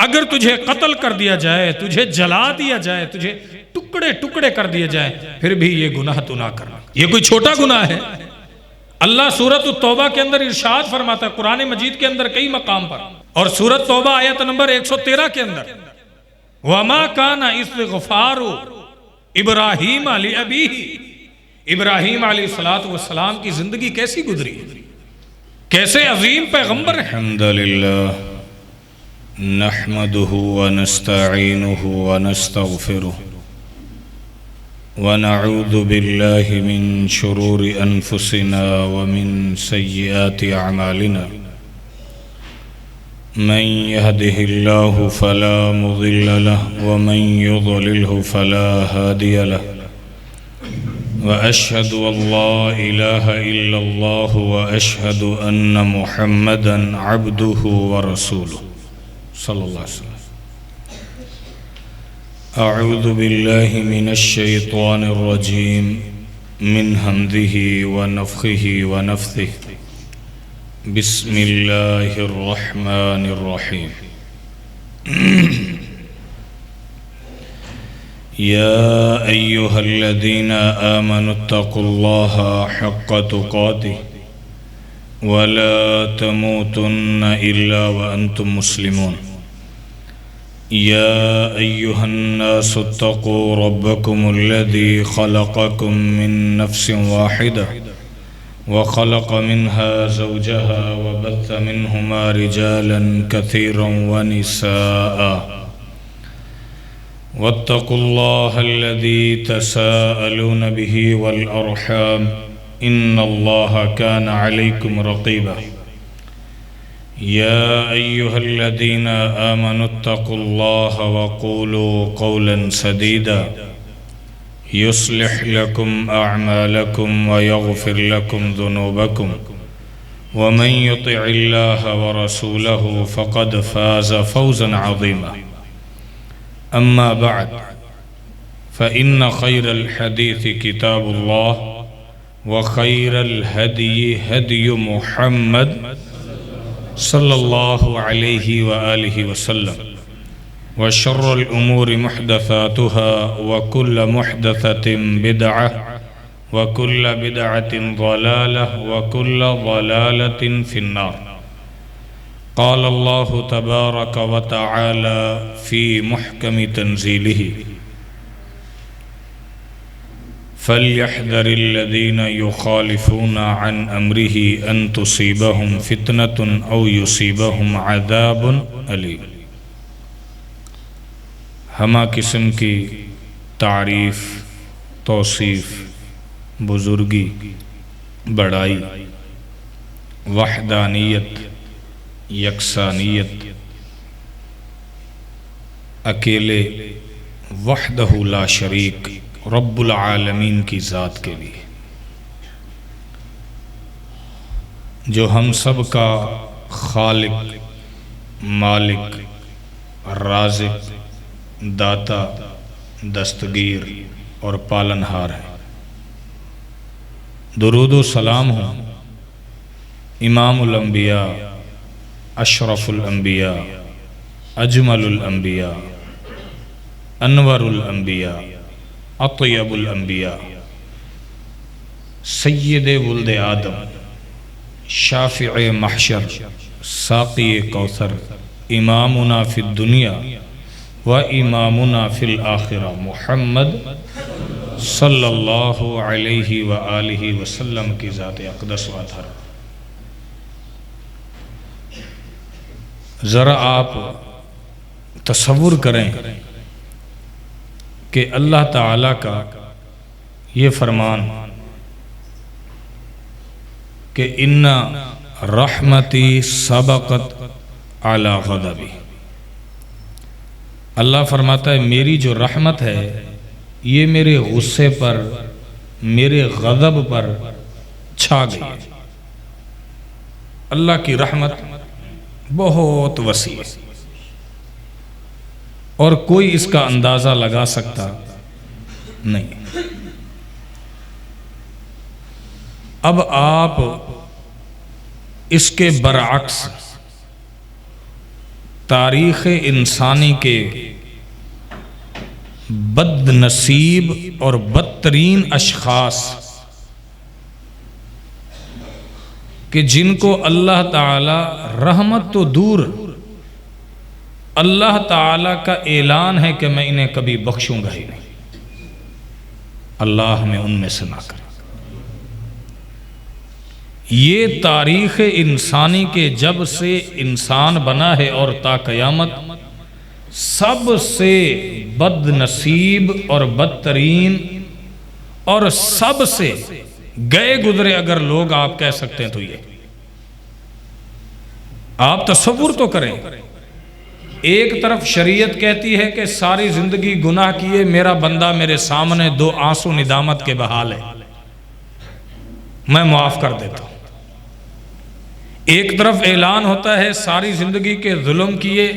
اگر تجھے قتل کر دیا جائے، تجھے جلا دیا جائے، تجھے ٹکڑے ٹکڑے کر دیے جائے، پھر بھی یہ گناہ تو نہ کرنا۔ یہ کوئی چھوٹا گناہ ہے؟ اللہ سورۃ التوبہ کے اندر ارشاد فرماتا ہے، قرآن مجید کے اندر کئی مقام پر، اور سورۃ توبہ آیت نمبر 113 کے اندر، وَمَا كَانَ اسْتِغْفَارُ ابراہیم لِأَبِيهِ، ابراہیم علیہ السلام کی زندگی کیسی گزری، کیسے عظیم پیغمبر ہیں۔ الحمدللہ نحمده ونستعینه ونستغفره ونعوذ بالله من شرور انفسنا ومن سیئات اعمالنا، من يهده الله فلا مضل له ومن يضلله فلا هادي له، وأشهد أن لا إله إلا الله وأشهد أن محمدا عبده ورسوله صلى الله عليه وسلم۔ أعوذ بالله من الشيطان الرجيم من همزه ونفخه ونفثه، بسم الله الرحمن الرحيم۔ يا أيها الذين آمنوا اتقوا الله حق تقاته ولا تموتن إلا وأنتم مسلمون۔ يا أيها الناس اتقوا ربكم الذي خلقكم من نفس واحدة وخلق منها زوجها وبث منهما رجالا كثيرا ونساء، واتقوا الله الذي تساءلون به والأرحام إن الله كان عليكم رقيبا۔ يا أيها الذين آمنوا اتقوا الله وقولوا قولا سديدا يصلح لكم أعمالكم ويغفر لكم ذنوبكم، ومن يطع الله ورسوله فقد فاز فوزا عظيما۔ أما بعد، فإن خير الحديث كتاب الله، وخير الهدي هدي محمد صلى الله عليه وآله وسلم، وشر الأمور محدثاتها، وكل محدثة بدعة، وكل بدعة ضلالة، وكل ضلالة في النار۔ قال الله تبارك وتعالى في محكم تنزيله، فليحذر الذين يخالفون عن أمره أن تصيبهم فتنة أو يصيبهم عذاب أليم۔ ہمہ قسم کی تعریف، توصیف، بزرگی، بڑائی، وحدانیت، یکسانیت، اکیلے وحدہ لا شریک رب العالمین کی ذات کے لیے، جو ہم سب کا خالق، مالک، رازق، داتا، دستگیر اور پالنہار ہے۔ درود و سلام ہو امام الانبیاء، اشرف الانبیاء، اجمل الانبیاء، انور الانبیاء، اطیب الانبیاء، سید ولد آدم، شافع محشر، ساقی کوثر، امامنا فی الدنیا و امامنا فی الآخرہ، محمد صلی اللہ علیہ وآلہ وسلم کی ذات اقدس و اطہر۔ ذرا آپ تصور کریں کہ اللہ تعالیٰ کا یہ فرمان کہ ان رحمتی سبقت علی غضبی، اللہ فرماتا ہے میری جو رحمت ہے یہ میرے غصے پر، میرے غضب پر چھا گئی۔ اللہ کی رحمت بہت وسیع ہے اور کوئی اس کا اندازہ لگا سکتا نہیں۔ اب آپ اس کے برعکس تاریخ انسانی کے بد نصیب اور بدترین اشخاص کہ جن کو اللہ تعالی رحمت تو دور، اللہ تعالی کا اعلان ہے کہ میں انہیں کبھی بخشوں گا ہی نہیں، اللہ ہمیں ان میں سے نہ کرے۔ یہ تاریخ انسانی کے جب سے انسان بنا ہے اور تا قیامت سب سے بد نصیب اور بدترین اور سب سے گئے گزرے اگر لوگ آپ کہہ سکتے ہیں تو یہ آپ تصور تو کریں۔ ایک طرف شریعت کہتی ہے کہ ساری زندگی گناہ کیے میرا بندہ میرے سامنے دو آنسو ندامت کے بحال ہے، میں معاف کر دیتا ہوں۔ ایک طرف اعلان ہوتا ہے ساری زندگی کے ظلم کیے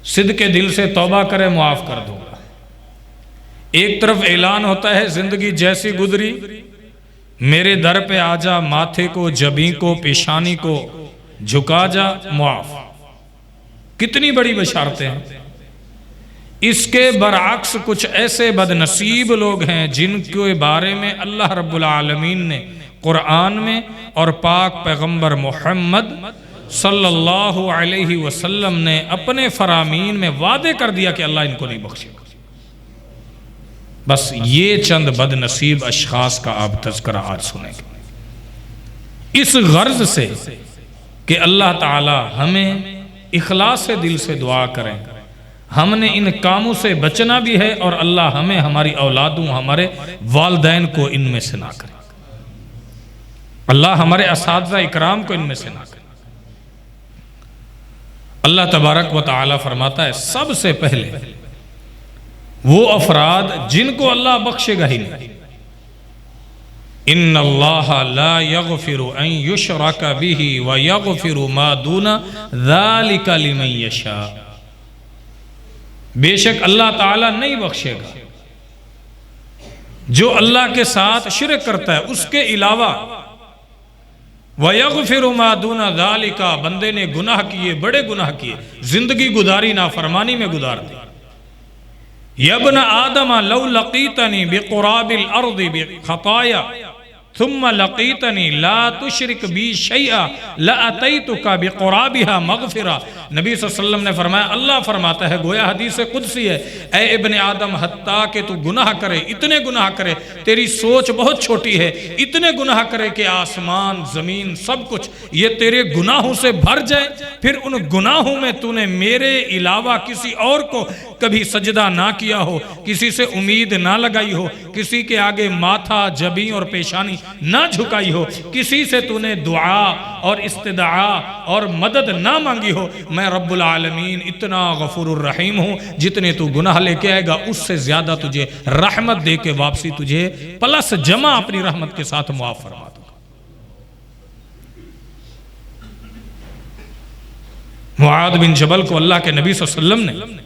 صدق کے دل سے توبہ کرے معاف کر دوں گا۔ ایک طرف اعلان ہوتا ہے زندگی جیسی گزری میرے در پہ آ جا، ماتھے کو جبیں کو پیشانی کو جھکا جا، معاف۔ کتنی بڑی بشارتیں ہیں۔ اس کے برعکس کچھ ایسے بد نصیب لوگ ہیں جن کے بارے میں اللہ رب العالمین نے قرآن میں اور پاک پیغمبر محمد صلی اللہ علیہ وسلم نے اپنے فرامین میں وعدے کر دیا کہ اللہ ان کو نہیں بخشے گا۔ بس یہ چند بد نصیب اشخاص کا آپ تذکرہ آج سنیں گے، اس غرض سے کہ اللہ تعالی ہمیں اخلاص دل سے دعا کریں۔ ہم نے ان کاموں سے بچنا بھی ہے اور اللہ ہمیں ہماری اولادوں ہمارے والدین کو ان میں سے نہ کرے، اللہ ہمارے اساتذہ اکرام کو ان میں سے نہ کرے۔ اللہ تبارک و تعالی فرماتا ہے سب سے پہلے وہ افراد جن کو اللہ بخشے گا ہی نہیں، ان اللہ لا یغفر ان یشرک بہ ویغفر ما دون ذلک لمن یشاء، بے شک اللہ تعالیٰ نہیں بخشے گا جو اللہ کے ساتھ شرک کرتا ہے، اس کے علاوہ وَيَغْفِرُ مَا دُونَ ذَلِكَ، بندے نے گناہ کیے، بڑے گناہ کیے، زندگی گزاری نافرمانی میں گزار دی۔ يَبْنَ آدَمَ لَوْ لَقِيتَنِي بِقُرَابِ الْأَرْضِ بِخَطَايَا ثُمَّ لَقِيتَنِي لَا تُشْرِكْ بِي شَيْئًا لَأَتَيْتُكَ بِقُرَابِهَا مَغْفِرَةً۔ نبی صلی اللہ علیہ وسلم نے فرمایا، اللہ فرماتا ہے، گویا حدیث قدسی ہے، اے ابن آدم حتیٰ کہ تو گناہ کرے، اتنے گناہ کرے، تیری سوچ بہت چھوٹی ہے، اتنے گناہ کرے کہ آسمان زمین سب کچھ یہ تیرے گناہوں سے بھر جائے، پھر ان گناہوں میں تو نے میرے علاوہ کسی اور کو کبھی سجدہ نہ کیا ہو، کسی سے امید نہ لگائی ہو، کسی کے آگے ماتھا جبیں اور پیشانی نہ جھکائی ہو، کسی سے تو نے دعا اور استدعا اور مدد نہ مانگی ہو، میں رب العالمین اتنا غفور الرحیم ہوں، جتنے تو گناہ لے کے آئے گا اس سے زیادہ تجھے رحمت دے کے واپسی تجھے پلس جمع اپنی رحمت کے ساتھ معاف فرما دوں گا۔ معاذ بن جبل کو اللہ کے نبی صلی اللہ علیہ وسلم نے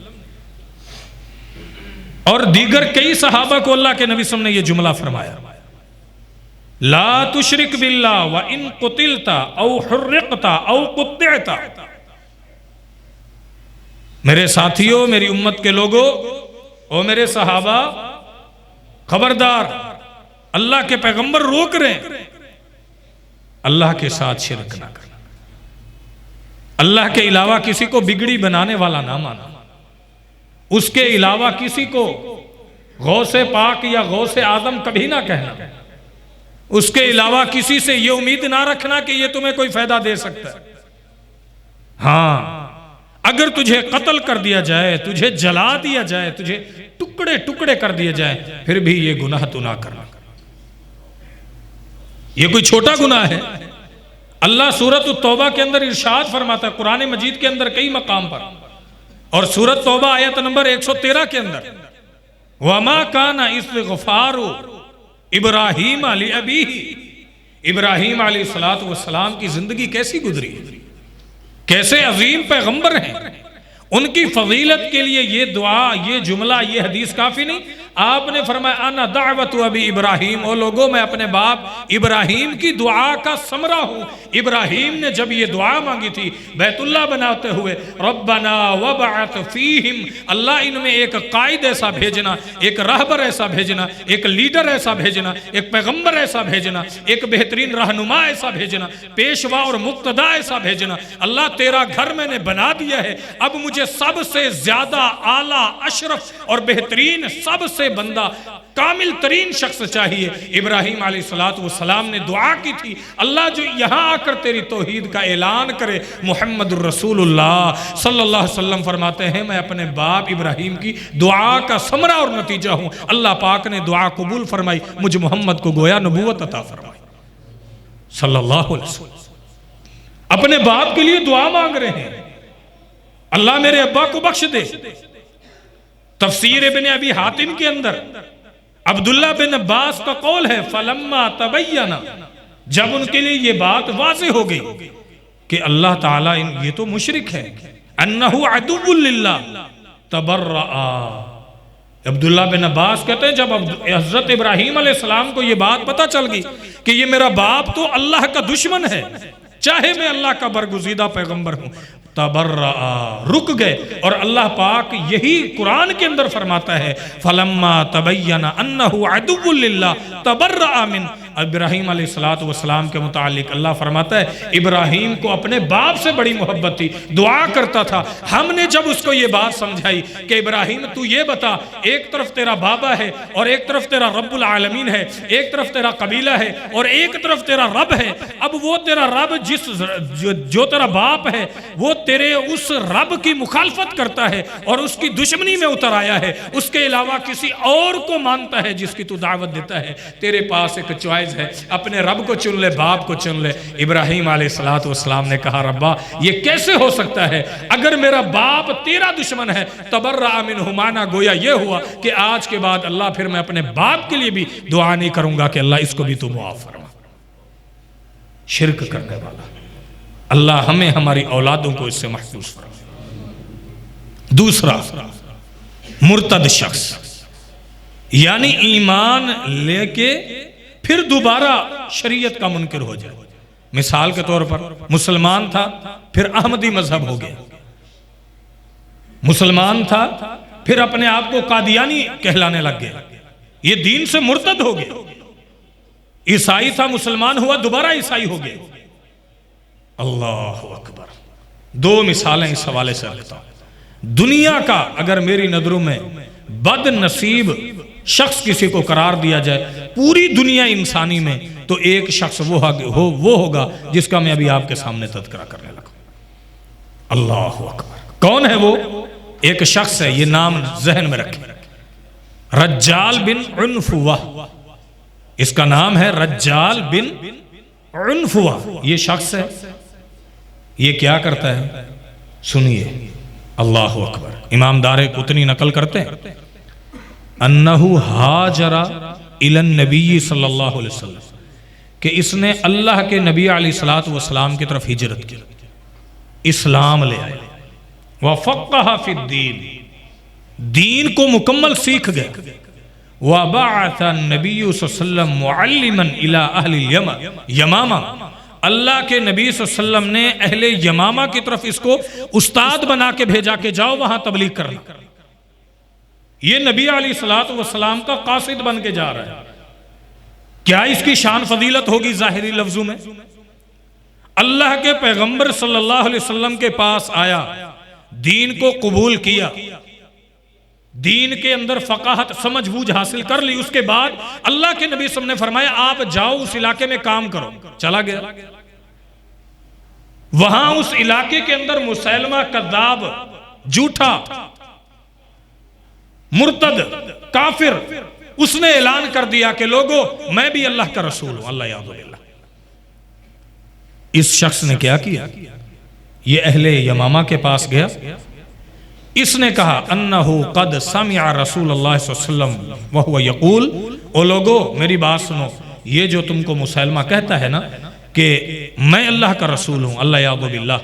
اور دیگر کئی صحابہ کو اللہ کے نبی صلی اللہ علیہ وسلم نے یہ جملہ فرمایا، لا تشرک باللہ وَإِن قُتِلْتَ أَوْ حُرِّقْتَ أَوْ قُطِّعْتَ۔ میرے ساتھیوں، میری امت کے لوگوں اور میرے صحابہ، خبردار، اللہ کے پیغمبر روک رہے ہیں، اللہ کے ساتھ شرک نہ کرنا، اللہ کے علاوہ کسی کو بگڑی بنانے والا نہ مانا، اس کے علاوہ کسی کو غوث پاک یا غوث اعظم کبھی نہ کہنا، اس کے علاوہ کسی سے یہ امید نہ رکھنا کہ یہ تمہیں کوئی فائدہ دے سکتا ہے۔ ہاں، اگر تجھے قتل کر دیا جائے، تجھے جلا دیا جائے، تجھے ٹکڑے ٹکڑے کر دیا جائے، پھر بھی یہ گناہ تو نہ کرنا، یہ کوئی چھوٹا گناہ ہے۔ اللہ سورۃ التوبہ کے اندر ارشاد فرماتا ہے، قرآن مجید کے اندر کئی مقام پر، اور سورۃ توبہ آیت نمبر 113 کے اندر، وَمَا كَانَ اسْتِغْفَارُ ابراہیم لِأَبِيهِ، ابراہیم علیہ السلام کی زندگی کیسی گزری، کیسے عظیم پیغمبر ہیں، ان کی فضیلت کے لیے یہ دعا، یہ جملہ، یہ حدیث کافی نہیں، آپ نے فرمایا انا دعوت ابی ابراہیم، او لوگوں میں اپنے باپ ابراہیم کی دعا کا ثمرہ ہوں۔ ابراہیم نے جب یہ دعا مانگی تھی بیت اللہ بناتے ہوئے، ربنا وبعث فیہم، اللہ ان میں ایک قائد ایسا بھیجنا، ایک رہبر ایسا بھیجنا، ایک لیڈر ایسا بھیجنا، ایک پیغمبر ایسا بھیجنا، ایک بہترین رہنما ایسا بھیجنا، پیشوا اور مقتدا ایسا بھیجنا۔ اللہ تیرا گھر میں نے بنا دیا ہے، اب مجھے سب سے زیادہ اعلیٰ، اشرف اور بہترین، سب سے بندہ کامل ترین شخص چاہیے۔ ابراہیم علیہ السلام نے دعا کی تھی، اللہ جو یہاں آ کر تیری توحید کا اعلان کرے۔ محمد الرسول اللہ صلی اللہ علیہ وسلم فرماتے ہیں میں اپنے باپ ابراہیم کی دعا کا ثمرہ اور نتیجہ ہوں۔ اللہ پاک نے دعا قبول فرمائی، مجھ محمد کو گویا نبوت عطا فرمائی صلی اللہ علیہ وسلم۔ اپنے باپ کے لیے دعا مانگ رہے ہیں، اللہ میرے ابا کو بخش دے۔ تفسیر ابن ابی حاتم کے اندر عبداللہ بن عباس کا قول ہے فلما تبینہ، جب ان کے لیے یہ بات واضح ہو گئی کہ اللہ تعالیٰ یہ تو مشرک ہے، انہو عدو للہ تبرآ۔ عبداللہ بن عباس کہتے ہیں جب حضرت ابراہیم علیہ السلام کو یہ بات پتہ چل گئی کہ یہ میرا باپ تو اللہ کا دشمن ہے، چاہے میں اللہ کا برگزیدہ پیغمبر ہوں، تبرآ، رک گئے۔ اور اللہ پاک یہی قرآن کے اندر فرماتا ہے فلما تبین انہ عدو للہ تبرآ من۔ ابراہیم علیہ السلام کے متعلق اللہ فرماتا ہے ابراہیم کو اپنے باپ سے بڑی محبت تھی، دعا کرتا تھا۔ ہم نے جب اس کو یہ بات سمجھائی کہ ابراہیم تو یہ بتا، ایک طرف تیرا بابا ہے اور ایک طرف تیرا رب العالمین ہے، ایک طرف تیرا قبیلہ ہے اور ایک طرف تیرا رب ہے، اب وہ تیرا رب جو تیرا باپ ہے وہ تیرے اس رب کی مخالفت کرتا ہے اور اس کی دشمنی میں اتر آیا ہے، اس کے علاوہ کسی اور کو مانتا ہے جس کی تو دعوت دیتا ہے، تیرے پاس ایک چوائس ہے، اپنے رب کو چن لے، باپ کو چن لے۔ ابراہیم علیہ السلام نے کہا ربا یہ کیسے ہو سکتا ہے، اگر میرا باپ تیرا دشمن ہے تبرأ منہ، مانا گویا یہ ہوا کہ آج کے بعد اللہ پھر میں اپنے باپ کے لیے بھی دعا نہیں کروں گا کہ اللہ اس کو بھی تو معاف فرما۔ شرک کرنے والا، اللہ ہمیں ہماری اولادوں کو اس سے محفوظ فرما۔ دوسرا، مرتد شخص، یعنی ایمان لے کے پھر دوبارہ شریعت کا منکر ہو جائے۔ مثال کے طور پر مسلمان تھا پھر احمدی مذہب ہو گیا، مسلمان تھا پھر اپنے آپ کو قادیانی کہلانے لگ گیا، یہ دین سے مرتد ہو گیا۔ عیسائی تھا، مسلمان ہوا، دوبارہ عیسائی ہو گیا۔ اللہ اکبر۔ دو مثالیں اس حوالے سے رکھتا ہوں۔ دنیا کا اگر میری نظروں میں بد نصیب شخص کسی کو قرار دیا جائے پوری دنیا انسانی میں، تو ایک شخص وہ ہوگا جس کا میں ابھی آپ کے سامنے تذکرہ کرنے لگا۔ اللہ اکبر۔ کون ہے وہ؟ ایک شخص ہے، یہ نام ذہن میں رکھیں، رجال بن عنفوہ، اس کا نام ہے رجال بن عنفوہ۔ یہ شخص ہے، یہ کیا کرتا ہے؟ سنیے، اللہ اکبر۔ امام دار قطنی نقل کرتے ہیں انہو ہاجر الی النبی صلی اللہ علیہ وسلم، کہ اس نے اللہ کے نبی علیہ السلام کی طرف ہجرت کی، اسلام لے آئے، وفقہ فی الدین، دین کو مکمل سیکھ گئے، وبعث النبی صلی اللہ علیہ وسلم معلما الی اہل یمامہ، اللہ کے نبی صلی اللہ علیہ وسلم نے اہل یمامہ کی طرف اس کو استاد بنا کے بھیجا کہ جاؤ وہاں تبلیغ کرنا۔ یہ نبی علیہ السلام کا قاصد بن کے جا رہا ہے، کیا اس کی شان فضیلت ہوگی ظاہری لفظوں میں؟ اللہ کے پیغمبر صلی اللہ علیہ وسلم کے پاس آیا، دین کو قبول کیا، دین کے اندر فقاہت سمجھ بوجھ حاصل کر لی، اس کے بعد اللہ کے نبی صلی اللہ علیہ وسلم نے فرمایا آپ جاؤ اس علاقے میں کام کرو، چلا گیا۔ وہاں اس علاقے کے اندر مسیلمہ کذاب، جھوٹا، مرتد، کافر، اس نے اعلان کر دیا کہ لوگو میں بھی اللہ کا رسول ہوں، اللہ یعوذ باللہ۔ اس شخص نے کیا کیا؟ یہ اہل یمامہ کے پاس گیا، اس نے کہا انہو قد سمع رسول اللہ صلی اللہ علیہ وسلم وہو یقول، او لوگو میری بات سنو، یہ جو تم کو مسیلمہ کہتا ہے نا کہ میں اللہ کا رسول ہوں، اللہ یعوذ باللہ،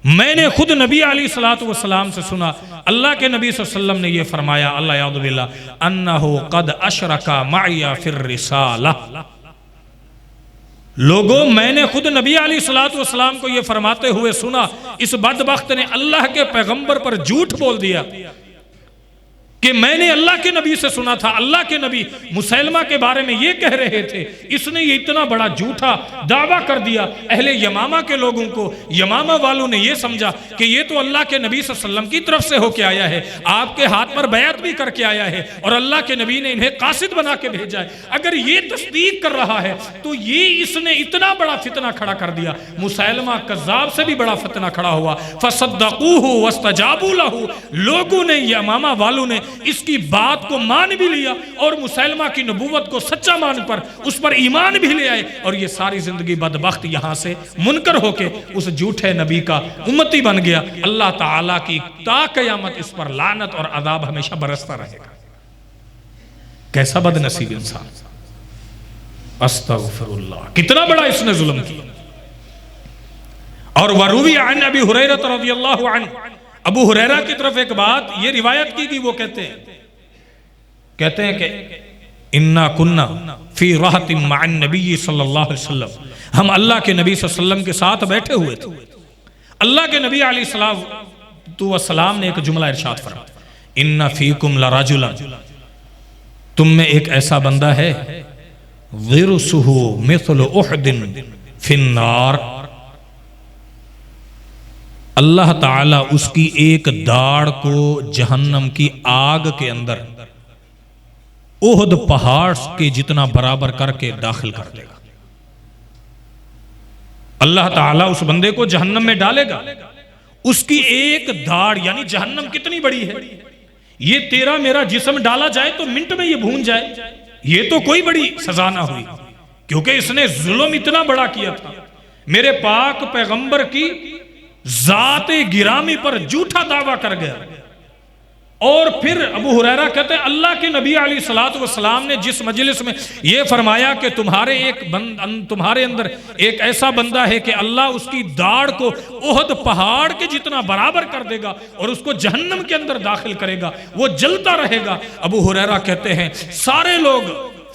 میں نے خود نبی علیہ الصلوۃ والسلام سے سنا، اللہ کے نبی صلی اللہ علیہ وسلم نے یہ فرمایا، اللہ یعوذ باللہ، انہ قد اشرک معی فی الرسالہ. لوگوں، میں نے خود نبی علیہ الصلوۃ والسلام کو یہ فرماتے ہوئے سنا، اس بدبخت نے اللہ کے پیغمبر پر جھوٹ بول دیا کہ میں نے اللہ کے نبی سے سنا تھا، اللہ کے نبی مسیلمہ کے بارے میں یہ کہہ رہے تھے. اس نے یہ اتنا بڑا جھوٹا دعویٰ کر دیا. اہل یمامہ کے لوگوں کو، یمامہ والوں نے یہ سمجھا کہ یہ تو اللہ کے نبی صلی اللہ علیہ وسلم کی طرف سے ہو کے آیا ہے، آپ کے ہاتھ پر بیعت بھی کر کے آیا ہے، اور اللہ کے نبی نے انہیں قاصد بنا کے بھیجا ہے. اگر یہ تصدیق کر رہا ہے تو یہ اس نے اتنا بڑا فتنہ کھڑا کر دیا. مسیلمہ کذاب سے بھی بڑا فتنہ کھڑا ہوا. فصدقوہ واستجابوا لہ. لوگوں نے، یمامہ والوں نے اس کی بات کو مان بھی لیا اور مسیلمہ کی نبوت کو سچا مان پر اس پر ایمان بھی لے آئے، اور یہ ساری زندگی بدبخت یہاں سے منکر ہو کے اس جھوٹے نبی کا امتی بن گیا. اللہ تعالیٰ کی تا قیامت اس پر لعنت اور عذاب ہمیشہ برستا رہے گا. کیسا بد نصیب انسان. استغفر اللہ، کتنا بڑا اس نے ظلم کیا. اور وروی عن ابی ہریرہ رضی اللہ عنہ، ابو ہریرہ کی طرف ایک بات یہ روایت کی گئی، وہ کہتے ہیں کہ انا کننا فی راحت مع النبی صلی اللہ علیہ وسلم، ہم اللہ کے نبی صلی اللہ علیہ وسلم کے ساتھ بیٹھے ہوئے تھے. اللہ کے نبی علیہ السلام نے ایک جملہ ارشاد فرمایا، ان فیکم لرجلا، تم میں ایک ایسا بندہ ہے، ضرسہ مثل احد فی النار، اللہ تعالیٰ اس کی ایک داڑھ کو جہنم کی آگ کے اندر احد پہاڑ کے جتنا برابر کر کے داخل کر دے گا. اللہ تعالیٰ اس بندے کو جہنم میں ڈالے گا. اس کی ایک داڑھ، یعنی جہنم کتنی بڑی ہے، یہ تیرا میرا جسم ڈالا جائے تو منٹ میں یہ بھون جائے. یہ تو کوئی بڑی سزا نہ ہوئی، کیونکہ اس نے ظلم اتنا بڑا کیا تھا. میرے پاک پیغمبر کی ذات گرامی پر جھوٹا دعویٰ کر گیا. اور پھر ابو ہریرہ کہتے ہیں اللہ کے نبی علیہ الصلوۃ والسلام نے جس مجلس میں یہ فرمایا کہ تمہارے اندر ایک ایسا بندہ ہے کہ اللہ اس کی داڑھ کو احد پہاڑ کے جتنا برابر کر دے گا اور اس کو جہنم کے اندر داخل کرے گا، وہ جلتا رہے گا. ابو ہریرہ کہتے ہیں سارے لوگ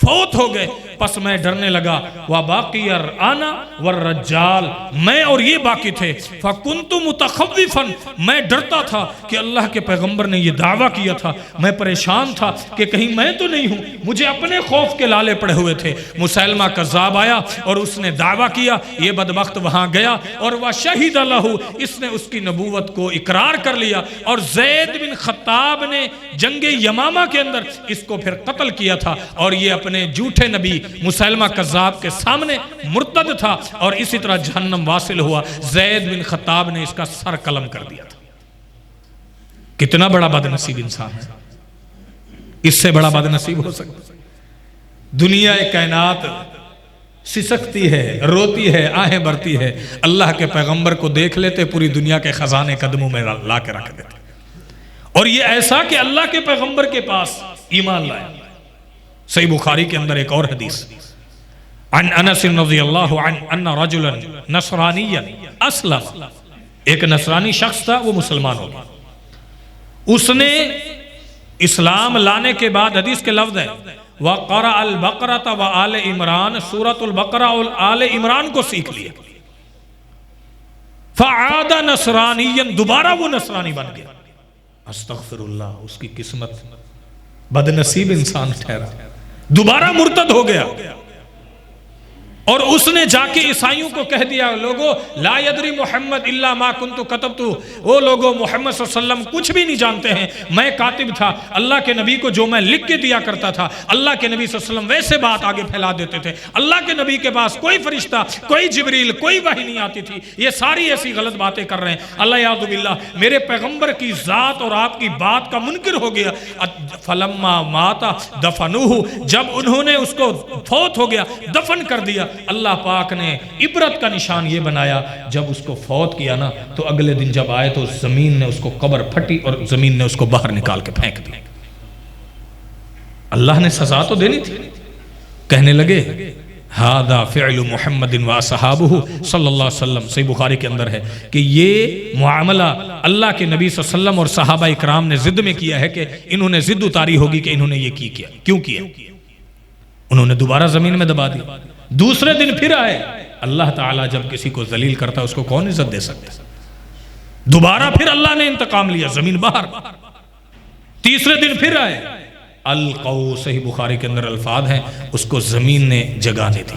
فوت ہو گئے، پس میں ڈرنے لگا. وَبَاقِيَ الرَّآنَ وَالرَّجَّالِ، میں اور یہ باقی تھے. فَكُنْتُ مُتَخَوِّفًا، میں ڈرتا تھا کہ اللہ کے پیغمبر نے یہ دعویٰ کیا تھا. میں پریشان تھا کہ کہیں میں تو نہیں ہوں. مجھے اپنے خوف کے لالے پڑے ہوئے تھے. مسیلمہ کذاب آیا اور اس نے دعویٰ کیا. یہ بدبخت وہاں گیا اور وَشَهِدَ لَهُ، اس نے اس کی نبوت کو اقرار کر لیا. اور زید بن خطاب نے جنگ یمامہ کے اندر اس کو پھر قتل کیا تھا، اور یہ اپنے جھوٹے نبی مسیلمہ کذاب کے سامنے مرتد تھا اور اسی طرح جہنم واصل ہوا. زید بن خطاب نے اس کا سر قلم کر دیا تھا. کتنا بڑا بد نصیب انسان ہے. اس سے بڑا بد نصیب ہو سکتا؟ دنیا کائنات سسکتی ہے، روتی ہے، آہیں بھرتی ہے. اللہ کے پیغمبر کو دیکھ لیتے، پوری دنیا کے خزانے قدموں میں لا کے رکھ دیتے. اور یہ ایسا کہ اللہ کے پیغمبر کے پاس ایمان لائے. صحیح بخاری کے اندر ایک اور حدیث، عن انس رضی اللہ عنہ ان رجلا نصرانیا اسلم، ایک نصرانی شخص تھا، وہ مسلمان ہو گیا. اس نے اسلام لانے کے بعد حدیث کے لفظ ہے وَقَرَأَ الْبَقْرَةَ وَآلِ عمران، سورۃ البقرہ اور آل عمران کو سیکھ لیا. فَعَادَ نَصْرَانِيًا، دوبارہ وہ نصرانی بن گیا. استغفر اللہ، اس کی قسمت بد نصیب انسان ٹھہرا، دوبارہ مرتد ہو گیا. اور اس نے جا کے عیسائیوں کو کہہ دیا، لوگو لا یدری محمد الا ما کنت کتبت، وہ لوگو محمد صلی اللہ علیہ وسلم کچھ بھی نہیں جانتے ہیں، میں کاتب تھا. اللہ کے نبی کو جو میں لکھ کے دیا کرتا تھا، اللہ کے نبی صلی اللہ علیہ وسلم ویسے بات آگے پھیلا دیتے تھے. اللہ کے نبی کے پاس کوئی فرشتہ، کوئی جبریل، کوئی وحی نہیں آتی تھی. یہ ساری ایسی غلط باتیں کر رہے ہیں. اللہ یعوذ باللہ، میرے پیغمبر کی ذات اور آپ کی بات کا منکر ہو گیا. فلما مات دفنوہ، جب انہوں نے اس کو فوت ہو گیا دفن کر دیا. اللہ پاک نے عبرت کا نشان یہ بنایا، جب اس کو فوت کیا نا تو اگلے دن جب آئے تو زمین نے اس کو قبر پھٹی اور زمین نے اس کو باہر نکال کے پھینک دیا. اللہ نے سزا تو دینی تھی. کہنے لگے ہذا فعل محمد و اصحابہ صلی اللہ علیہ وسلم، صحیح بخاری کے اندر ہے کہ یہ معاملہ اللہ کے نبی صلی اللہ علیہ وسلم اور صحابہ اکرام نے ضد میں کیا ہے کہ انہوں نے ضد اتاری ہوگی کہ انہوں نے یہ کیا، کیوں کیا؟ انہوں نے دوبارہ زمین میں دبا دیا، دوسرے دن پھر آئے۔ اللہ تعالیٰ جب کسی کو ذلیل کرتا ہے اس کو کون عزت دے سکتا ہے؟ دوبارہ پھر اللہ نے انتقام لیا، زمین باہر، تیسرے دن پھر آئے، القو، صحیح بخاری کے اندر الفاظ ہیں، اس کو زمین نے جگانے دی۔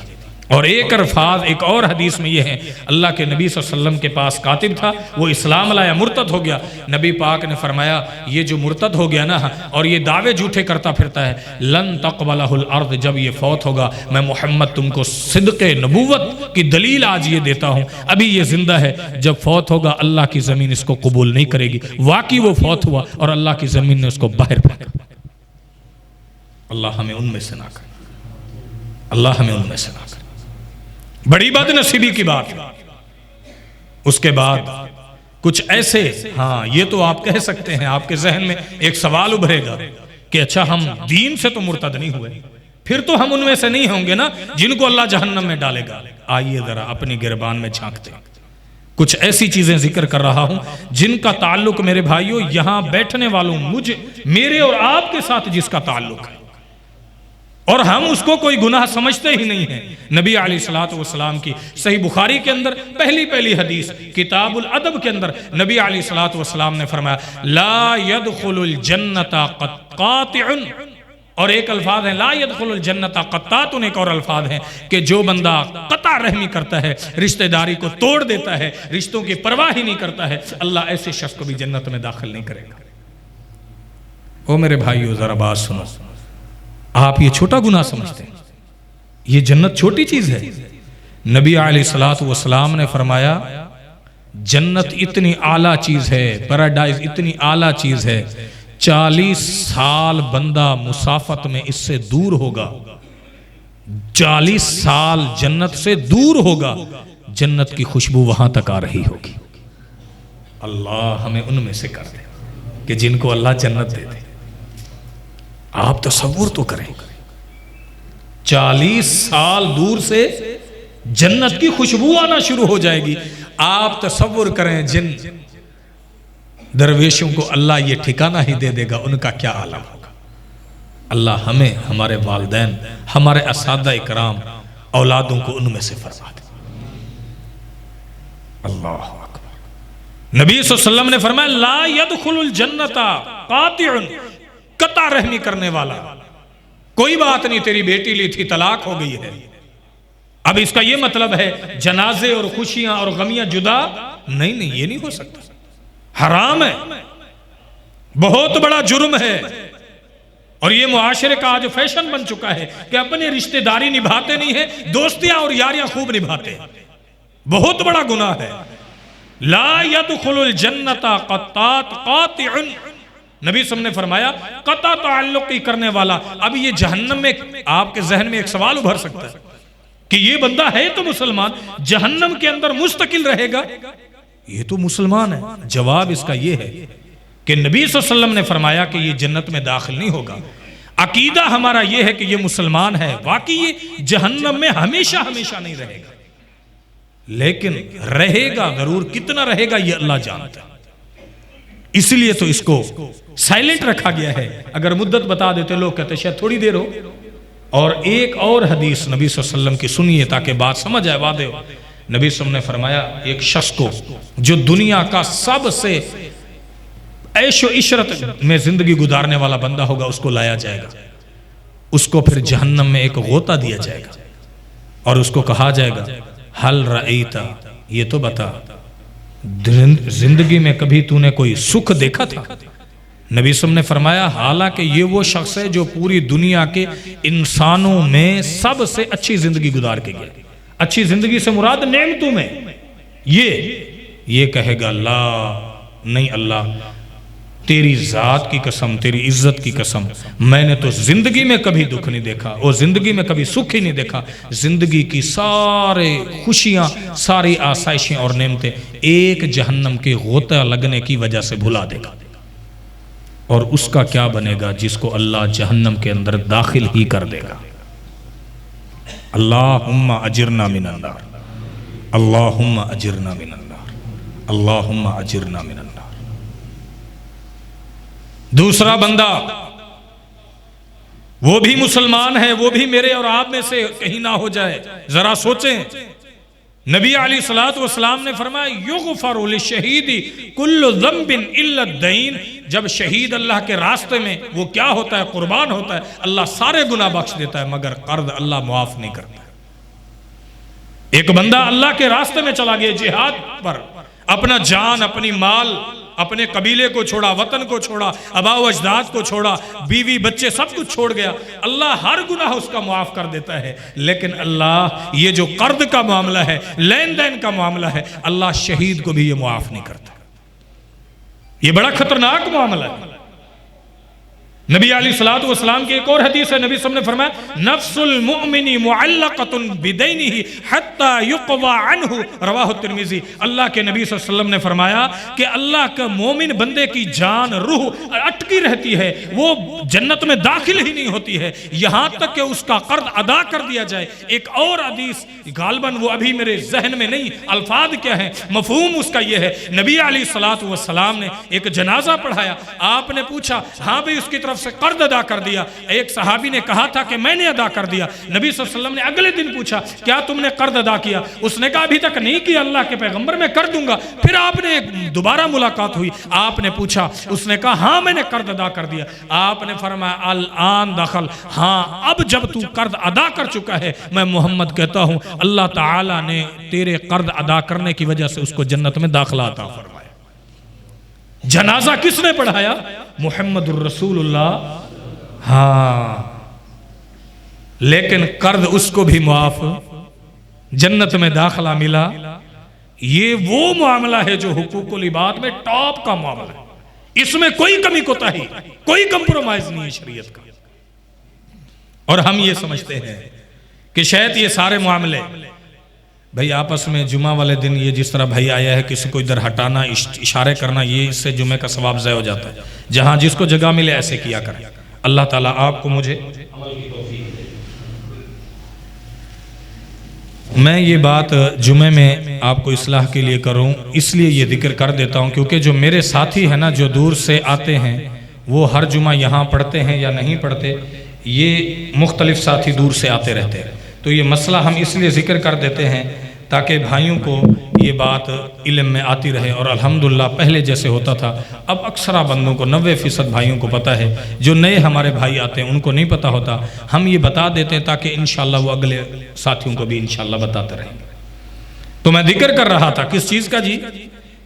اور ایک الفاظ ایک اور حدیث میں یہ ہے، اللہ کے نبی صلی اللہ علیہ وسلم کے پاس کاتب تھا، وہ اسلام لایا، مرتد ہو گیا، نبی پاک نے فرمایا یہ جو مرتد ہو گیا نا اور یہ دعوے جھوٹے کرتا پھرتا ہے، لن تقبلہ الارض، جب یہ فوت ہوگا میں محمد تم کو صدق نبوت کی دلیل آج یہ دیتا ہوں، ابھی یہ زندہ ہے، جب فوت ہوگا اللہ کی زمین اس کو قبول نہیں کرے گی۔ واقعی وہ فوت ہوا اور اللہ کی زمین نے اس کو باہر پھینکا۔ اللہ ہمیں ان میں سے نہ کرے، اللہ ہمیں ان میں سے نہ کرے۔ بڑی بد نصیبی کی بات۔ اس کے بعد کچھ ایسے، ہاں یہ تو آپ کہہ سکتے ہیں، آپ کے ذہن میں ایک سوال ابھرے گا کہ اچھا ہم دین سے تو مرتد نہیں ہوئے، پھر تو ہم ان میں سے نہیں ہوں گے نا جن کو اللہ جہنم میں ڈالے گا۔ آئیے ذرا اپنی گربان میں جھانکتے ہیں، کچھ ایسی چیزیں ذکر کر رہا ہوں جن کا تعلق میرے بھائیوں یہاں بیٹھنے والوں میرے اور آپ کے ساتھ جس کا تعلق ہے، اور ہم اس کو کوئی گناہ سمجھتے ہی نہیں ہیں۔ نبی علیہ السلام کی صحیح بخاری کے اندر پہلی حدیث کتاب الادب کے اندر نبی علیہ السلام نے فرمایا لا يدخل الجنت قاطع، اور ایک الفاظ ہے لا يدخل الجنت قطات، ایک اور الفاظ ہے کہ جو بندہ قطع رحمی کرتا ہے، رشتہ داری کو توڑ دیتا ہے، رشتوں کی پرواہ ہی نہیں کرتا ہے، اللہ ایسے شخص کو بھی جنت میں داخل نہیں کرے گا۔ او میرے بھائیو ذرا بات سنو، آپ یہ چھوٹا گناہ سمجھتے ہیں، یہ جنت چھوٹی چیز ہے۔ نبی علیہ السلام نے فرمایا جنت اتنی اعلیٰ چیز ہے، پیراڈائز اتنی اعلیٰ چیز ہے، 40 سال بندہ مسافت میں اس سے دور ہوگا، 40 سال جنت سے دور ہوگا، جنت کی خوشبو وہاں تک آ رہی ہوگی۔ اللہ ہمیں ان میں سے کر دے کہ جن کو اللہ جنت دے دے۔ آپ تصور تو کریں، 40 سال دور سے جنت کی خوشبو آنا شروع ہو جائے گی۔ آپ تصور کریں جن درویشوں کو اللہ یہ ٹھکانہ ہی دے دے گا ان کا کیا عالم ہوگا۔ اللہ ہمیں، ہمارے والدین، ہمارے اساتذہ اکرام، اولادوں کو ان میں سے فرما دے۔ اللہ اکبر۔ نبی صلی اللہ علیہ وسلم نے فرمایا لا يدخل الجنت قاطع، قطع رحمی کرنے والا، کوئی بات نہیں تیری بیٹی لی تھی طلاق ہو گئی ہے، اب اس کا یہ مطلب ہے جنازے اور خوشیاں اور غمیاں جدا نہیں، یہ نہیں ہو سکتا، حرام ہے، بہت بڑا جرم ہے۔ اور یہ معاشرے کا آج فیشن بن چکا ہے کہ اپنے رشتہ داری نبھاتے نہیں ہیں، دوستیاں اور یاریاں خوب نبھاتے ہیں، بہت بڑا گناہ ہے۔ لا يدخل الجنت قطات قاطع، نبی صلی اللہ علیہ وسلم نے فرمایا قطع تعلق کی کرنے والا۔ اب یہ جہنم میں آپ کے ذہن میں ایک سوال ابھر سکتا ہے کہ یہ بندہ ہے تو مسلمان، جہنم کے اندر مستقل رہے گا، یہ تو مسلمان ہے۔ جواب اس کا یہ ہے کہ نبی صلی اللہ علیہ وسلم نے فرمایا کہ یہ جنت میں داخل نہیں ہوگا۔ عقیدہ ہمارا یہ ہے کہ یہ مسلمان ہے، واقعی یہ جہنم میں ہمیشہ نہیں رہے گا، لیکن رہے گا ضرور، کتنا رہے گا یہ اللہ جانتا ہے، اس لیے تو اس کو سائلنٹ رکھا گیا ہے۔ اگر مدت بتا دیتے لوگ کہتے شاید تھوڑی دیر ہو۔ اور ایک اور حدیث نبی صلی اللہ علیہ وسلم کی سنیے تاکہ بات سمجھ آئے، واضح ہو۔ نبی صلی اللہ علیہ وسلم نے فرمایا ایک شخص کو جو دنیا کا سب سے عیش و عشرت میں زندگی گزارنے والا بندہ ہوگا، اس کو لایا جائے گا، اس کو پھر جہنم میں ایک غوطہ دیا جائے گا اور اس کو کہا جائے گا حل رأیتا، یہ تو بتا زندگی میں کبھی تو نے کوئی سکھ دیکھا تھا؟ نبی صلی اللہ علیہ وسلم نے فرمایا حالانکہ یہ وہ شخص ہے جو پوری دنیا کے انسانوں میں سب سے اچھی زندگی گزار کے گیا۔ اچھی زندگی سے مراد نعمتوں میں، یہ کہے گا لا نہیں اللہ تیری ذات کی قسم، تیری عزت کی قسم، میں نے تو زندگی میں کبھی دکھ نہیں دیکھا اور زندگی میں کبھی سکھ ہی نہیں دیکھا، زندگی کی سارے خوشیاں، ساری آسائشیں اور نعمتیں ایک جہنم کے غوطہ لگنے کی وجہ سے بھلا دے گا۔ اور اس کا کیا بنے گا جس کو اللہ جہنم کے اندر داخل ہی کر دے گا۔ اللہم اجرنا من النار، اللہم اجرنا من النار، اللہم اجرنا من النار۔ دوسرا بندہ وہ بھی مسلمان ہے، وہ بھی میرے اور آپ میں سے کہیں نہ ہو جائے، ذرا سوچیں۔ نبی علیہ الصلوۃ والسلام نے فرمایا یغفر للشہید کل ذنب الا الدین، جب شہید اللہ کے راستے میں وہ کیا ہوتا ہے، قربان ہوتا ہے، اللہ سارے گناہ بخش دیتا ہے مگر قرض اللہ معاف نہیں کرتا۔ ایک بندہ اللہ کے راستے میں چلا گیا جہاد پر، اپنا جان، اپنی مال، اپنے قبیلے کو چھوڑا، وطن کو چھوڑا، آباء و اجداد کو چھوڑا، بیوی بچے سب کچھ چھوڑ گیا، اللہ ہر گناہ اس کا معاف کر دیتا ہے، لیکن اللہ یہ جو قرض کا معاملہ ہے، لین دین کا معاملہ ہے، اللہ شہید کو بھی یہ معاف نہیں کرتا۔ یہ بڑا خطرناک معاملہ ہے۔ نبی علیہ الصلوۃ والسلام کی ایک اور حدیث ہے، نبی صلی اللہ علیہ وسلم نے فرمایا نفس المؤمن معلقۃ بدینہ حتی یقضى عنہ، رواہ الترمذی۔ اللہ کے نبی صلی اللہ علیہ وسلم نے فرمایا کہ اللہ کا مومن بندے کی جان، روح اٹکی رہتی ہے، وہ جنت میں داخل ہی نہیں ہوتی ہے یہاں تک کہ اس کا قرض ادا کر دیا جائے۔ ایک اور حدیث غالباً وہ ابھی میرے ذہن میں نہیں، الفاظ کیا ہیں، مفہوم اس کا یہ ہے، نبی علیہ الصلوۃ والسلام نے ایک جنازہ پڑھایا، آپ نے پوچھا ہاں بھی اس کی طرف سے قرض ادا کر دیا؟ ایک صحابی نے کہا تھا کہ میں نے ادا کر دیا۔ نبی صلی اللہ علیہ وسلم نے اگلے دن پوچھا کیا تم نے قرض ادا کیا؟ اس نے کہا ابھی تک نہیں کیا اللہ کے پیغمبر، میں کر دوں گا۔ پھر آپ نے دوبارہ ملاقات ہوئی، آپ نے پوچھا، اس نے کہا ہاں میں نے قرض ادا کر دیا۔ آپ نے فرمایا الآن دخل، ہاں اب جب تو قرض ادا کر چکا ہے، میں محمد کہتا ہوں اللہ تعالیٰ نے تیرے قرض ادا کرنے کی وجہ سے اس کو جنت میں داخلہ عطا فرمایا۔ جنازہ کس نے پڑھایا؟ محمد الرسول اللہ۔ ہاں لیکن قرض اس کو بھی معاف، جنت میں داخلہ ملا۔ یہ وہ معاملہ ہے جو حقوق العباد میں ٹاپ کا معاملہ ہے، اس میں کوئی کمی کوتاہی، کوئی کمپرومائز نہیں ہے شریعت کا۔ اور ہم یہ سمجھتے ہیں کہ شاید یہ سارے معاملے بھئی آپس میں جمعہ والے دن یہ جس طرح بھائی آیا ہے کسی کو ادھر ہٹانا، اشارے کرنا، یہ اس سے جمعہ کا ثواب ضائع ہو جاتا ہے۔ جہاں جس کو جگہ ملے ایسے کیا کریں۔ اللہ تعالیٰ آپ کو مجھے عمل کی توفیق دے۔ میں یہ بات جمعہ میں آپ کو اصلاح کے لیے کروں، اس لیے یہ ذکر کر دیتا ہوں کیونکہ جو میرے ساتھی ہیں نا جو دور سے آتے ہیں وہ ہر جمعہ یہاں پڑھتے ہیں یا نہیں پڑھتے، یہ مختلف ساتھی دور سے آتے رہتے ہیں، تو یہ مسئلہ ہم اس لیے ذکر کر دیتے ہیں تاکہ بھائیوں کو یہ بات علم میں آتی رہے۔ اور الحمدللہ پہلے جیسے ہوتا تھا اب اکثرہ بندوں کو 90% بھائیوں کو پتہ ہے، جو نئے ہمارے بھائی آتے ہیں ان کو نہیں پتہ ہوتا، ہم یہ بتا دیتے ہیں تاکہ انشاءاللہ وہ اگلے ساتھیوں کو بھی انشاءاللہ بتاتے رہیں گے۔ تو میں ذکر کر رہا تھا کس چیز کا جی،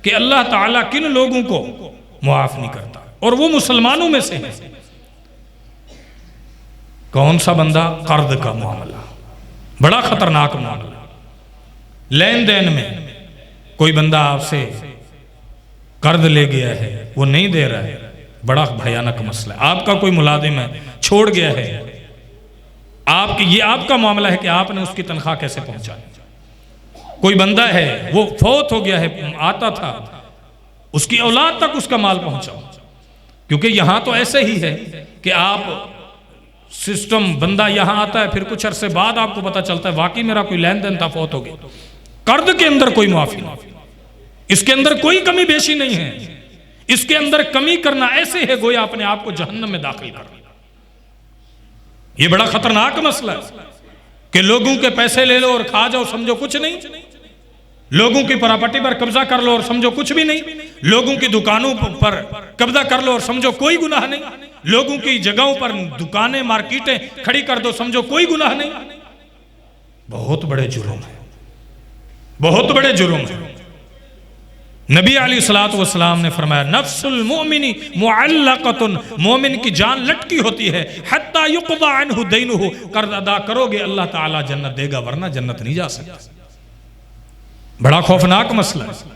کہ اللہ تعالیٰ کن لوگوں کو معاف نہیں کرتا، اور وہ مسلمانوں میں سے ہے۔ کون سا بندہ؟ قرض کا معاملہ، بڑا خطرناک معاملہ۔ لین دین میں کوئی بندہ آپ سے قرض لے گیا ہے، وہ نہیں دے رہا ہے، بڑا بھیانک مسئلہ ہے۔ آپ کا کوئی ملازم ہے چھوڑ گیا ہے، یہ آپ کا معاملہ ہے کہ آپ نے اس کی تنخواہ کیسے پہنچائی۔ کوئی بندہ ہے وہ فوت ہو گیا ہے، آتا تھا، اس کی اولاد تک اس کا مال پہنچاؤ، کیونکہ یہاں تو ایسے ہی ہے کہ آپ سسٹم، بندہ یہاں آتا ہے پھر کچھ عرصے بعد آپ کو پتہ چلتا ہے واقعی میرا کوئی لین دین تھا، فوت ہو گیا۔ قرض کے اندر کوئی معافی نہیں، اس کے اندر کوئی کمی بیشی نہیں ہے، اس کے اندر کمی کرنا ایسے ہے گویا اپنے آپ کو جہنم میں داخل کرنا۔ یہ بڑا خطرناک مسئلہ ہے کہ لوگوں کے پیسے لے لو اور کھا جاؤ سمجھو کچھ نہیں، لوگوں کی پراپرٹی پر قبضہ کر لو اور سمجھو کچھ بھی نہیں، لوگوں کی دکانوں پر قبضہ کر لو اور سمجھو کوئی گناہ نہیں، لوگوں کی جگہوں پر دکانیں مارکیٹیں کھڑی کر دو سمجھو کوئی گناہ نہیں۔ بہت بڑے جرم ہیں، بہت بڑے جرم ہیں۔ نبی علیہ الصلوۃ والسلام نے فرمایا نفس المؤمن معلقۃ، مومن کی جان لٹکی ہوتی ہے، حتی یقضى عنہ دینہ، قرض ادا کرو گے اللہ تعالیٰ جنت دے گا ورنہ جنت نہیں جا سکتا۔ بڑا خوفناک مسئلہ ہے،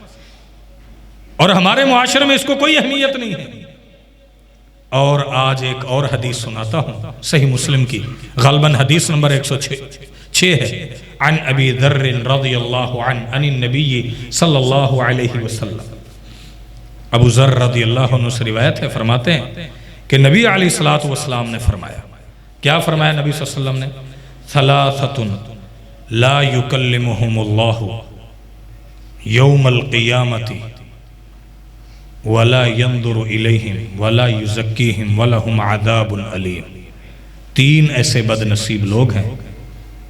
اور ہمارے معاشرے میں اس کو کوئی اہمیت نہیں ہے۔ اور آج ایک اور حدیث سناتا ہوں صحیح مسلم کی، غالباً حدیث نمبر 106 ہے، عن ابی ذر رضی اللہ عنہ عن النبی صلی اللہ علیہ وسلم۔ ابو ذر رضی اللہ عنہ سے روایت ہے، فرماتے ہیں کہ نبی علیہ الصلوۃ والسلام نے فرمایا، کیا فرمایا نبی صلی اللہ علیہ وسلم نے؟ ثلاثۃ لا یکلمہم اللہ یوم القیامت ولا ینظر الیہم ولا یزکیہم ولہم عذاب علیم. 3 ایسے بد نصیب لوگ ہیں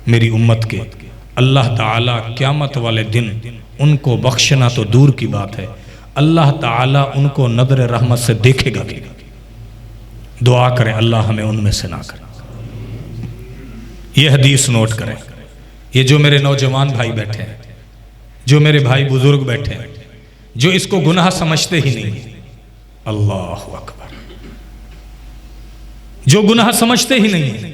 میری امت کے، اللہ تعالیٰ قیامت والے دن ان کو بخشنا تو دور کی بات ہے، اللہ تعالیٰ ان کو نظر رحمت سے دیکھے گا بھی. دعا کریں اللہ ہمیں ان میں سے نہ کرے. یہ حدیث نوٹ کریں. یہ جو میرے نوجوان بھائی بیٹھے ہیں، جو میرے بھائی بزرگ بیٹھے ہیں، جو اس کو گناہ سمجھتے ہی نہیں، اللہ اکبر، جو گناہ سمجھتے ہی نہیں.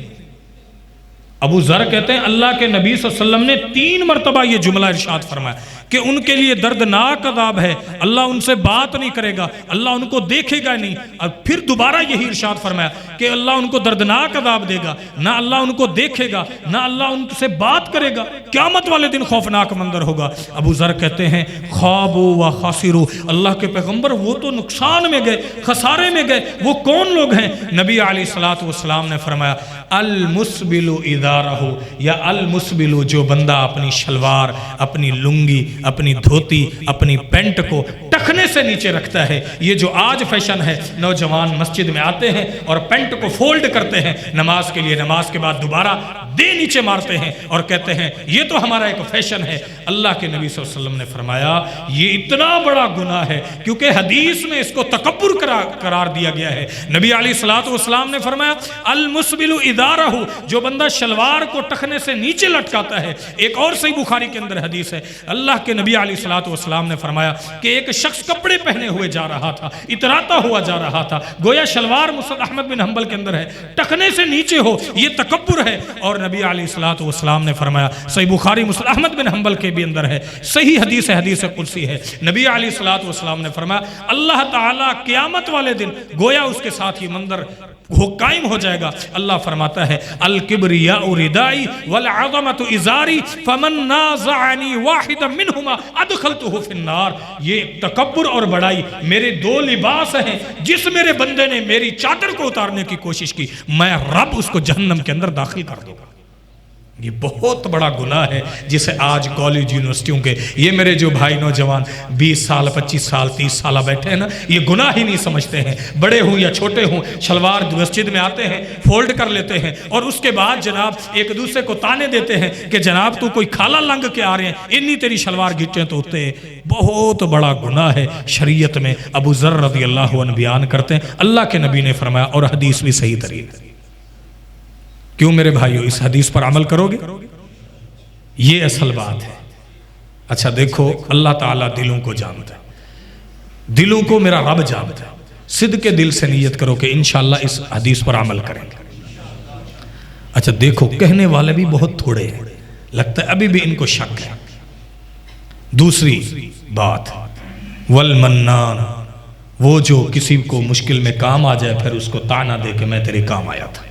ابو ذر کہتے ہیں اللہ کے نبی صلی اللہ علیہ وسلم نے 3 مرتبہ یہ جملہ ارشاد فرمایا کہ ان کے لیے دردناک عذاب ہے، اللہ ان سے بات نہیں کرے گا، اللہ ان کو دیکھے گا نہیں. اور پھر دوبارہ یہی ارشاد فرمایا کہ اللہ ان کو دردناک عذاب دے گا، نہ اللہ ان کو دیکھے گا، نہ اللہ ان سے بات کرے گا. قیامت والے دن خوفناک منظر ہوگا. ابو ذر کہتے ہیں خوابوا و خاسروا، اللہ کے پیغمبر وہ تو نقصان میں گئے، خسارے میں گئے. وہ کون لوگ ہیں؟ نبی علیہ الصلوۃ والسلام نے فرمایا المسبل ادارہ، یا المسبل جو بندہ اپنی شلوار، اپنی لنگی، اپنی دھوتی، اپنی پینٹ کو ٹخنے سے نیچے رکھتا ہے. یہ جو آج فیشن ہے، نوجوان مسجد میں آتے ہیں اور پینٹ کو فولڈ کرتے ہیں نماز کے لیے، نماز کے بعد دوبارہ دے نیچے مارتے ہیں اور کہتے ہیں یہ تو ہمارا ایک فیشن ہے. اللہ کے نبی صلی اللہ علیہ وسلم نے فرمایا یہ اتنا بڑا گناہ ہے کیونکہ حدیث میں اس کو تکبر قرار دیا گیا ہے. نبی علیہ الصلوۃ والسلام نے فرمایا المسبل ادارہ، جو بندہ شلوار کو ٹخنے سے نیچے لٹکاتا ہے. ایک اور صحیح بخاری کے اندر حدیث ہے، اللہ کے نبی علیہ الصلوۃ والسلام نے فرمایا کہ ایک شخص کپڑے پہنے ہوئے جا رہا تھا، اتراتا ہوا جا رہا تھا، گویا شلوار مسند احمد بن حنبل کے اندر ہے، ٹخنے سے نیچے ہو، یہ تکبر ہے. اور نبی علیہ الصلوۃ والسلام نے فرمایا، صحیح بخاری مسند احمد بن حنبل کے بھی اندر ہے، صحیح حدیث ہے، حدیث قدسی ہے، نبی علیہ الصلوۃ والسلام نے فرمایا اللہ تعالیٰ قیامت والے دن گویا اس کے ساتھ یہ منظر وہ قائم ہو جائے گا. اللہ فرماتا ہے الکبریاء ردائی والعظمت ازاری فمن نازعنی واحدا منہما ادخلتہ فی النار. یہ تکبر اور بڑائی میرے 2 لباس ہیں، جس میرے بندے نے میری چادر کو اتارنے کی کوشش کی میں رب اس کو جہنم کے اندر داخل کر دوں گا. یہ بہت بڑا گناہ ہے جسے آج کالج یونیورسٹیوں کے یہ میرے جو بھائی نوجوان 20 سال 25 سال 30 سالہ بیٹھے ہیں نا، یہ گناہ ہی نہیں سمجھتے ہیں. بڑے ہوں یا چھوٹے ہوں، شلوار مسجد میں آتے ہیں، فولڈ کر لیتے ہیں اور اس کے بعد جناب ایک دوسرے کو تانے دیتے ہیں کہ جناب تو کوئی کھالا لنگ کے آ رہے ہیں، اتنی تیری شلوار گھٹیں تو ہوتے. بہت بڑا گناہ ہے شریعت میں. ابو ذر رضی اللہ عنہ بیان کرتے ہیں اللہ کے نبی نے فرمایا، اور حدیث بھی صحیح ترین ہے. کیوں میرے بھائیو اس حدیث پر عمل کرو گے؟ یہ اصل بات ہے. اچھا دیکھو اللہ تعالیٰ دلوں کو جانتا ہے، دلوں کو میرا رب جانتا ہے. صدق کے دل سے نیت کرو کہ انشاءاللہ اس حدیث پر عمل کریں گے. اچھا دیکھو کہنے والے بھی بہت تھوڑے ہیں، لگتا ہے ابھی بھی ان کو شک ہے. دوسری بات والمنان، وہ جو کسی کو مشکل میں کام آ جائے پھر اس کو تانا دے کہ میں تیرے کام آیا تھا.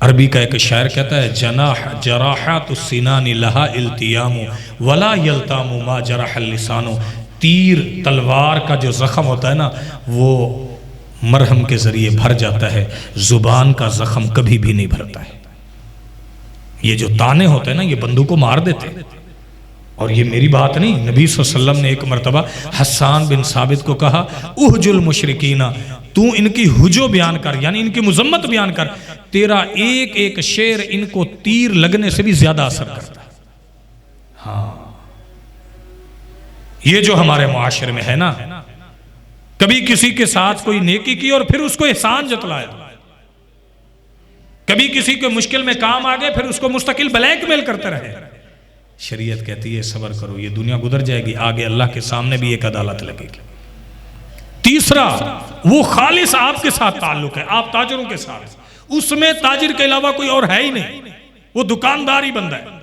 عربی کا ایک شاعر کہتا ہے جراحات السنان لہا التیام ولا یلتام ما جرح اللسان. تیر تلوار کا جو زخم ہوتا ہے نا وہ مرہم کے ذریعے بھر جاتا ہے، زبان کا زخم کبھی بھی نہیں بھرتا ہے. یہ جو تانے ہوتے ہیں نا یہ بندوں کو مار دیتے ہیں. اور یہ میری بات نہیں، نبی صلی اللہ علیہ وسلم نے ایک مرتبہ حسان بن ثابت کو کہا احج المشرکین، تو ان کی حجو بیان کر، یعنی ان کی مذمت بیان کر، تیرا ایک ایک شعر ان کو تیر لگنے سے بھی زیادہ اثر کرتا ہے. ہاں یہ جو ہمارے معاشرے میں ہے نا، کبھی کسی کے ساتھ کوئی نیکی کی اور پھر اس کو احسان جتلایا، کبھی کسی کے مشکل میں کام آ گئے پھر اس کو مستقل بلیک میل کرتے رہے. شریعت کہتی ہے صبر کرو، یہ دنیا گزر جائے گی، آگے اللہ کے سامنے بھی ایک عدالت لگے گی. تیسرا وہ خالص آپ کے ساتھ تعلق ہے، آپ تاجروں کے ساتھ، اس میں تاجر کے علاوہ کوئی اور ہے ہی نہیں، وہ دکاندار ہی بندہ ہے.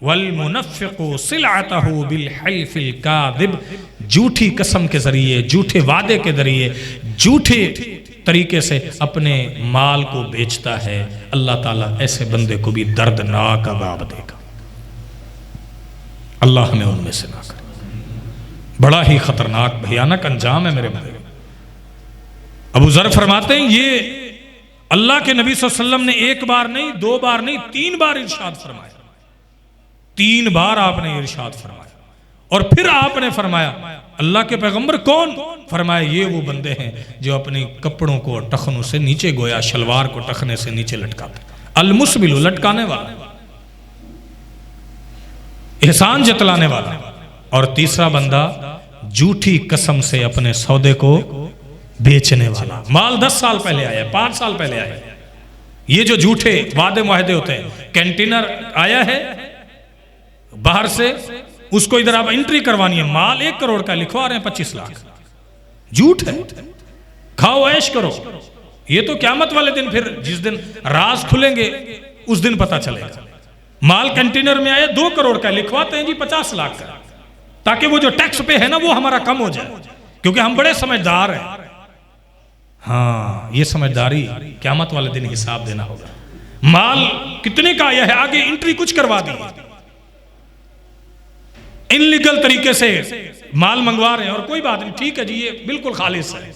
والمنفق سلعته بالحلف الكاذب، جھوٹی قسم کے ذریعے، جھوٹے وعدے کے ذریعے، جھوٹے طریقے سے اپنے مال کو بیچتا ہے. اللہ تعالیٰ ایسے بندے کو بھی دردناک عذاب دے گا. اللہ ہمیں ان میں سے نہ کرے. بڑا ہی خطرناک بھیانک انجام ہے میرے بھائی. ابو ذر فرماتے ہیں یہ اللہ کے نبی صلی اللہ علیہ وسلم نے ایک بار نہیں، دو بار نہیں، 3 بار ارشاد فرمایا. 3 بار آپ نے ارشاد فرمایا. اور پھر آپ نے فرمایا اللہ کے پیغمبر کون؟ فرمایا یہ وہ بندے ہیں جو اپنے کپڑوں کو ٹخنوں سے نیچے، گویا شلوار کو ٹخنے سے نیچے لٹکاتے. المسبل، لٹکانے والا، احسان جتلانے والا. اور تیسرا بندہ جھوٹی قسم سے اپنے سودے کو بیچنے والا. مال 10 سال پہلے آیا، 5 سال پہلے آیا. یہ جو جھوٹے وعدے معاہدے ہوتے ہیں، کینٹینر آیا ہے باہر سے، اس کو ادھر آپ انٹری کروانی ہے، مال 1 کروڑ کا لکھوا رہے ہیں 25 لاکھ. جھوٹ ہے. کھاؤ عیش کرو. یہ تو قیامت والے دن، پھر جس دن راز کھلیں گے اس دن پتا چلے گا. مال کنٹینر میں آیا 2 کروڑ کا، لکھواتے ہیں جی 50 لاکھ کا، تاکہ وہ جو ٹیکس پہ ہے نا وہ ہمارا کم ہو جائے، کیونکہ ہم بڑے سمجھدار ہیں. ہاں، یہ سمجھداری قیامت والے دن حساب دینا ہوگا. مال کتنے کا آیا ہے، آگے انٹری کچھ کروا دی، انلیگل طریقے سے مال منگوا رہے ہیں، اور کوئی بات نہیں، ٹھیک ہے جی یہ بالکل خالص ہے.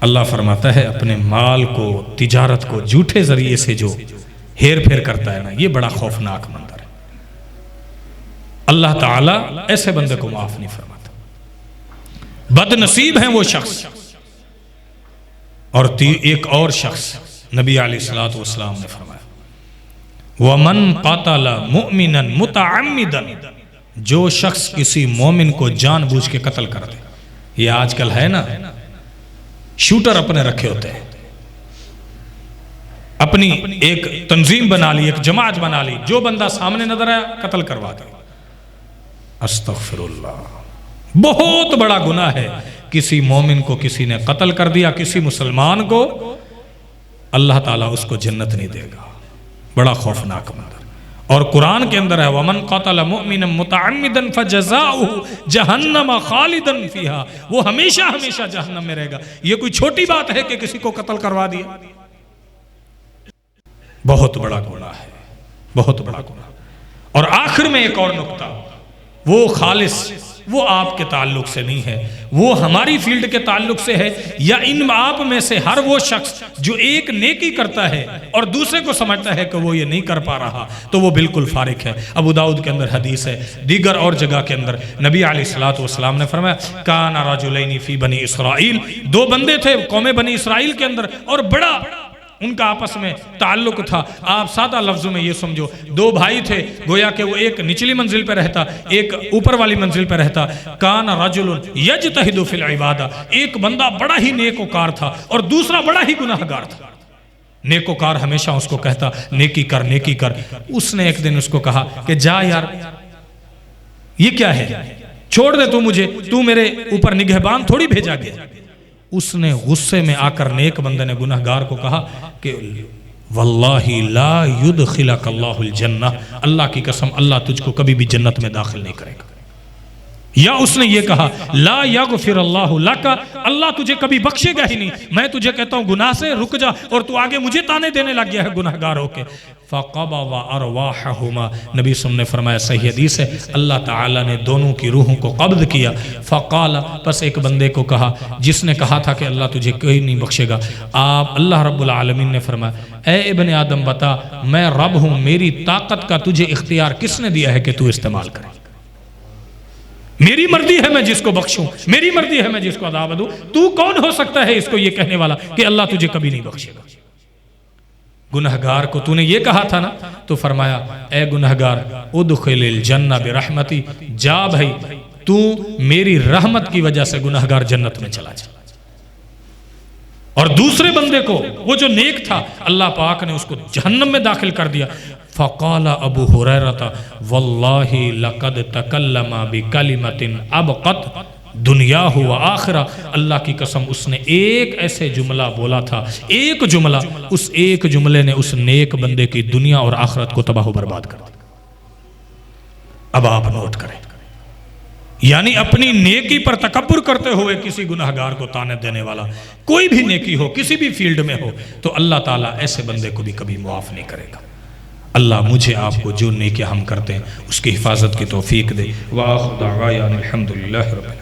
اللہ فرماتا ہے اپنے مال کو، تجارت کو جھوٹے ذریعے سے جو ہیر پھیر کرتا ہے نا، یہ بڑا خوفناک منظر ہے. اللہ تعالیٰ ایسے بندے کو معاف نہیں فرماتا. بد نصیب ہیں وہ شخص. اور ایک اور شخص نبی علیہ الصلوۃ والسلام نے فرمایا وَمَنْ قَتَلَ مُؤْمِنًا مُتَعَمِّدًا، جو شخص کسی مومن کو جان بوجھ کے قتل کر دے. یہ آج کل ہے نا، شوٹر اپنے رکھے ہوتے ہیں، اپنی ایک تنظیم بنا لی، ایک جماعت بنا لی، جو بندہ سامنے نظر آیا قتل کروا دے. استغفر اللہ. بہت بڑا گناہ ہے. کسی مومن کو کسی نے قتل کر دیا، کسی مسلمان کو، اللہ تعالیٰ اس کو جنت نہیں دے گا. بڑا خوفناک منظر. اور قرآن کے اندر ہے وَمَنْ قَتَلَ مُؤْمِنًا مُتَعَمِّدًا فَجَزَاؤُهُ جَهَنَّمَ خَالِدًا فِيهَا، وہ ہمیشہ ہمیشہ جہنم میں رہے گا. یہ کوئی چھوٹی بات ہے کہ کسی کو قتل کروا دیا. بہت بڑا گناہ ہے، بہت بڑا گناہ. اور آخر میں ایک اور نقطہ، وہ خالص، وہ آپ کے تعلق سے نہیں ہے، وہ ہماری فیلڈ کے تعلق سے ہے، یا ان آپ میں سے ہر وہ شخص جو ایک نیکی کرتا ہے اور دوسرے کو سمجھتا ہے کہ وہ یہ نہیں کر پا رہا تو وہ بالکل فارغ ہے. ابو داؤد کے اندر حدیث ہے، دیگر اور جگہ کے اندر نبی علیہ الصلوۃ والسلام نے فرمایا کان رجلین فی بنی اسرائیل، 2 بندے تھے قوم بنی اسرائیل کے اندر، اور بڑا ان کا آپس میں تعلق تھا. آپ سادہ لفظوں میں یہ سمجھو 2 بھائی تھے، گویا کہ وہ ایک نچلی منزل پہ رہتا، ایک اوپر والی منزل پہ رہتا. کان رجل یجتہد فی العبادہ، ایک بندہ بڑا ہی نیکوکار تھا اور دوسرا بڑا ہی گناہگار تھا. نیکوکار ہمیشہ اس کو کہتا نیکی کر نیکی کر. اس نے ایک دن اس کو کہا کہ جا یار، یہ کیا ہے، چھوڑ دے تو مجھے، تو میرے اوپر نگہبان تھوڑی بھیجا گیا. اس نے غصے میں آ کر نیک بندے نے گناہگار کو کہا کہ واللہ لا یدخلک اللہ الجنہ، اللہ کی قسم اللہ تجھ کو کبھی بھی جنت میں داخل نہیں کرے گا. یا اس نے یہ کہا لا یغفر اللہ لک، اللہ تجھے کبھی بخشے گا ہی نہیں. میں تجھے کہتا ہوں گناہ سے رک جا، اور تو آگے مجھے تانے دینے لگ گیا ہے گناہگار ہو کے. فقبض ارواحہما، نبی صلی اللہ علیہ وسلم نے فرمایا، صحیح حدیث ہے، اللہ تعالیٰ نے دونوں کی روحوں کو قبض کیا. فقال، پس ایک بندے کو کہا جس نے کہا تھا کہ اللہ تجھے کوئی نہیں بخشے گا، آپ اللہ رب العالمین نے فرمایا اے ابن آدم بتا میں رب ہوں، میری طاقت کا تجھے اختیار کس نے دیا ہے کہ تو استعمال کرے؟ میری مرضی ہے میں جس کو بخشوں، میری مرضی ہے میں جس کو عذاب دوں. تو کون ہو سکتا ہے اس کو یہ کہنے والا کہ اللہ تجھے کبھی نہیں بخشے گا؟ گنہگار کو تو نے یہ کہا تھا نا، تو فرمایا اے گنہگار ادخل الجنہ برحمتی، جا بھائی تو میری رحمت کی وجہ سے گنہگار جنت میں چلا جا. اور دوسرے بندے کو، وہ جو نیک تھا، اللہ پاک نے اس کو جہنم میں داخل کر دیا. فقال ابو ہریرہ واللہ لقد تکلم بکلمۃ ابقت دنیاہ و آخرہ، اللہ کی قسم اس نے ایک ایسے جملہ بولا تھا، ایک جملہ، اس ایک جملے نے اس نیک بندے کی دنیا اور آخرت کو تباہ و برباد کر دیا. اب آپ نوٹ کریں، یعنی اپنی نیکی پر تکبر کرتے ہوئے کسی گناہگار کو تانے دینے والا، کوئی بھی نیکی ہو کسی بھی فیلڈ میں ہو، تو اللہ تعالیٰ ایسے بندے کو بھی کبھی معاف نہیں کرے گا. اللہ مجھے آپ کو جو نیکی ہم کرتے ہیں اس کی حفاظت کی توفیق دے. وآخر دعوانا الحمدللہ رب